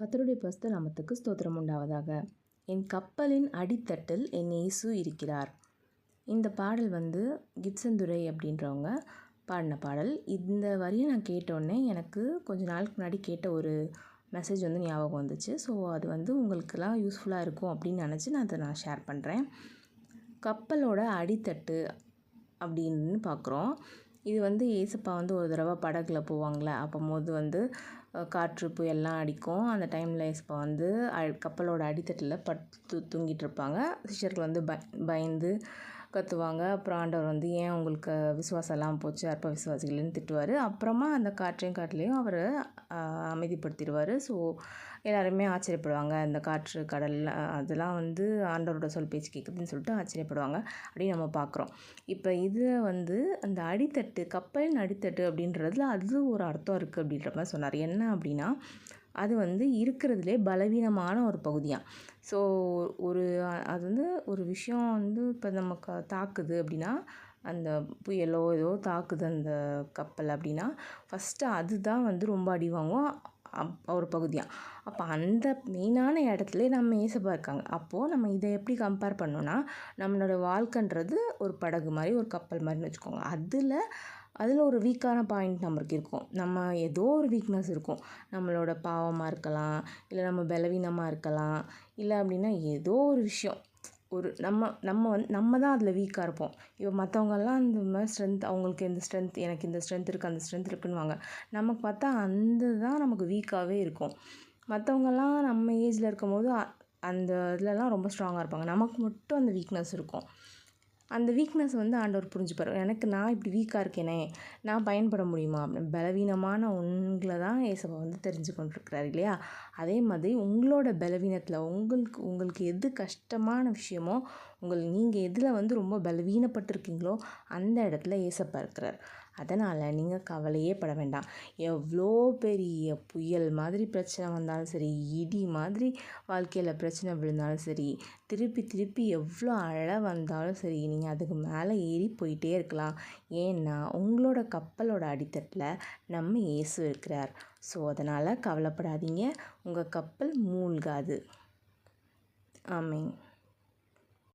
கர்த்தருடைய பரிசுத்த நாமத்துக்கு ஸ்தோத்திரம் உண்டாவதாக. என் கப்பலின் அடித்தட்டில் என் இயேசு இருக்கிறார். இந்த பாடல் கிப்சன் துரை அப்படின்றவங்க பாடின பாடல். இந்த வரியை நான் கேட்டோடனே எனக்கு கொஞ்ச நாளுக்கு முன்னாடி கேட்ட ஒரு மெசேஜ் ஞாபகம் வந்துச்சு. ஸோ அது உங்களுக்கெல்லாம் யூஸ்ஃபுல்லாக இருக்கும் அப்படின்னு நினச்சி நான் ஷேர் பண்ணுறேன். கப்பலோட அடித்தட்டு அப்படின்னு பார்க்குறோம். இது ஏசப்பா ஒரு தடவை படகுல போவாங்களே, அப்போது காற்று புயல்லாம் அடிக்கும். அந்த டைமில் ஏசப்பா கப்பலோட அடித்தட்டில் படுத்து தூங்கிட்டு இருப்பாங்க. சிஷ்யர்கள் பயந்து கத்துவாங்க. அப்புறம் ஆண்டவர் ஏன் உங்களுக்கு விசுவாசம்லாம் போச்சு, அற்ப விசுவாசிகள்னு திட்டுவார். அப்புறமா அந்த காற்றுலையும் அவர் அமைதிப்படுத்திடுவார். ஸோ எல்லாருமே ஆச்சரியப்படுவாங்க. இந்த காற்று கடல் அதெல்லாம் ஆண்டவரோட சொல் பேச்சு கேட்குதுன்னு சொல்லிட்டு ஆச்சரியப்படுவாங்க அப்படின்னு நம்ம பார்க்குறோம். இப்போ இதில் அந்த அடித்தட்டு, கப்பலின் அடித்தட்டு அப்படின்றதுல அது ஒரு அர்த்தம் இருக்குது அப்படின்ற மாதிரி சொன்னார். என்ன அப்படின்னா, அது இருக்கிறதுலே பலவீனமான ஒரு பகுதியாக. ஸோ அது ஒரு விஷயம் இப்போ நமக்கு தாக்குது அப்படின்னா, அந்த புயலோ ஏதோ தாக்குது அந்த கப்பல் அப்படின்னா, ஃபஸ்ட்டு அதுதான் ரொம்ப அடி வாங்கும் ஒரு பகுதியாக. அப்போ அந்த மெயினான இடத்துல நம்ம ஏசப்பா இருக்காங்க. அப்போது நம்ம இதை எப்படி கம்பேர் பண்ணோன்னா, நம்மளோட வாழ்க்கைன்றது ஒரு படகு மாதிரி, ஒரு கப்பல் மாதிரின்னு வச்சுக்கோங்க. அதில் ஒரு வீக்கான பாயிண்ட் நம்மளுக்கு இருக்கும். நம்ம ஏதோ ஒரு வீக்னஸ் இருக்கும். நம்மளோட பாவமாக இருக்கலாம், இல்லை நம்ம பலவீனமாக இருக்கலாம், இல்லை அப்படின்னா ஏதோ ஒரு விஷயம் நம்ம தான் அதில் வீக்காக இருப்போம். இப்போ மற்றவங்கெல்லாம் இந்த மாதிரி ஸ்ட்ரென்த், அவங்களுக்கு இந்த ஸ்ட்ரென்த், எனக்கு இந்த ஸ்ட்ரென்த் இருக்குது, அந்த ஸ்ட்ரென்த் இருக்குன்னுவாங்க. நமக்கு பார்த்தா அந்த தான் நமக்கு வீக்காகவே இருக்கும். மற்றவங்கெல்லாம் நம்ம ஏஜில் இருக்கும்போது அந்த இதுலலாம் ரொம்ப ஸ்ட்ராங்காக இருப்பாங்க. நமக்கு மட்டும் அந்த வீக்னஸ் இருக்கும். அந்த வீக்னஸ் ஆண்டவர் புரிஞ்சுப்பார். நான் இப்படி வீக்காக இருக்கேனே, நான் பயன்பட முடியுமா அப்படின்னு. பலவீனமான உங்களை தான் ஏசப்பா தெரிஞ்சு கொண்டிருக்கிறார் இல்லையா? அதே மாதிரி உங்களோட பலவீனத்தில் உங்களுக்கு எது கஷ்டமான விஷயமோ, நீங்கள் எதில் ரொம்ப பலவீனப்பட்டிருக்கீங்களோ அந்த இடத்துல ஏசப்பா இருக்கிறார். அதனால் நீங்கள் கவலையே பட வேண்டாம். எவ்வளோ பெரிய புயல் மாதிரி பிரச்சனை வந்தாலும் சரி, இடி மாதிரி வாழ்க்கையில் பிரச்சனை விழுந்தாலும் சரி, திருப்பி எவ்வளோ அழ வந்தாலும் சரி, நீங்கள் அதுக்கு மேலே ஏறி போயிட்டே இருக்கலாம். ஏன்னா உங்களோட கப்பலோட அடித்தட்டில் நம்ம இயேசு இருக்கிறார். ஸோ அதனால் கவலைப்படாதீங்க. உங்கள் கப்பல் மூழ்காது. ஆமென்.